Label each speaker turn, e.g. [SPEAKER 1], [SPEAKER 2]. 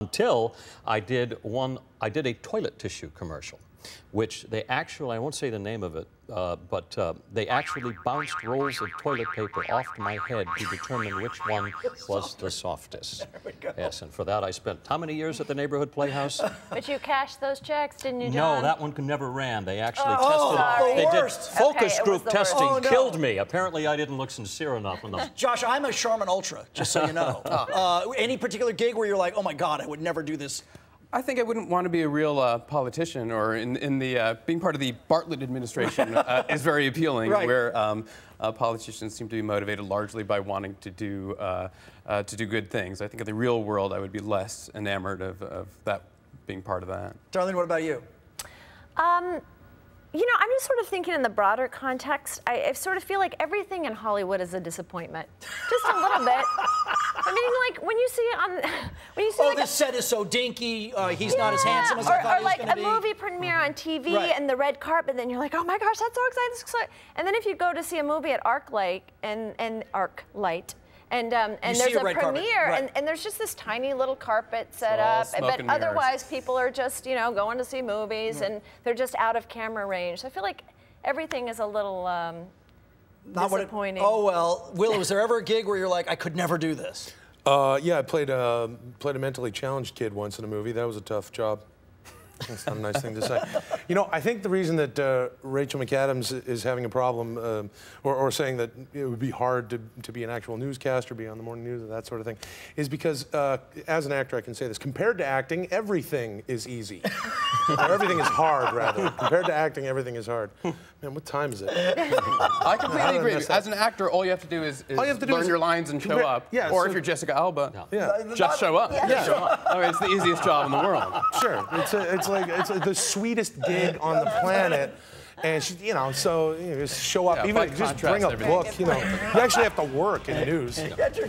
[SPEAKER 1] Until I did a toilet tissue commercial, which they actually, I won't say the name of it, but they actually bounced rolls of toilet paper off my head to determine which one was the softest.
[SPEAKER 2] There we go.
[SPEAKER 1] Yes, and for that I spent how many years at the neighborhood playhouse?
[SPEAKER 3] But you cashed those checks, didn't you, John?
[SPEAKER 1] No, that one never ran. They actually
[SPEAKER 3] sorry.
[SPEAKER 1] tested.
[SPEAKER 3] The
[SPEAKER 1] They
[SPEAKER 2] worst.
[SPEAKER 1] did focus
[SPEAKER 3] Okay,
[SPEAKER 1] group testing.
[SPEAKER 2] Oh, no.
[SPEAKER 1] Killed me. Apparently, I didn't look sincere enough.
[SPEAKER 2] Josh, I'm a Charmin Ultra, just so you know. Any particular gig where you're like, oh my God, I would never do this?
[SPEAKER 4] I think I wouldn't want to be a real politician, or in the being part of the Bartlett administration is very appealing,
[SPEAKER 2] right.
[SPEAKER 4] where politicians seem to be motivated largely by wanting to do good things. I think in the real world, I would be less enamored of that being part of that.
[SPEAKER 2] Darlene, what about you?
[SPEAKER 3] You know, I'm just sort of thinking in the broader context. I sort of feel like everything in Hollywood is a disappointment, just a little bit. I mean, like when you see it on, when you see like
[SPEAKER 2] this set is so dinky. He's not as handsome as I thought he was going to be.
[SPEAKER 3] Or like a movie premiere on TV
[SPEAKER 2] Right.
[SPEAKER 3] and the red carpet, and then you're like, oh my gosh, that's so exciting! That's so exciting. And then if you go to see a movie at ArcLight and there's a premiere,
[SPEAKER 2] right.
[SPEAKER 3] and there's just this tiny little carpet set up, but otherwise people are just, you know, going to see movies, and they're just out of camera range. So I feel like everything is a little disappointing.
[SPEAKER 2] Oh well, Will, was there ever a gig where you're like, I could never do this?
[SPEAKER 5] Yeah, I played a mentally challenged kid once in a movie. That was a tough job. That's not a nice thing to say. You know, I think the reason that Rachel McAdams is having a problem, or saying that it would be hard to be an actual newscaster, be on the morning news, and that sort of thing, is because as an actor, I can say this: compared to acting, everything is easy. Or everything is hard, rather. Compared to acting, everything is hard. Man, what time is it?
[SPEAKER 4] I completely agree. As an actor, all you have to do is learn your lines and show up.
[SPEAKER 5] Yeah,
[SPEAKER 4] or if you're Jessica Alba,
[SPEAKER 5] yeah.
[SPEAKER 4] just show up.
[SPEAKER 5] Yeah.
[SPEAKER 4] Show up. I mean, it's the easiest job in the world.
[SPEAKER 5] Sure, it's the sweetest gig on the planet, and she, you know, so you know, just show up, even just bring a book. You know, you actually have to work in news or anything.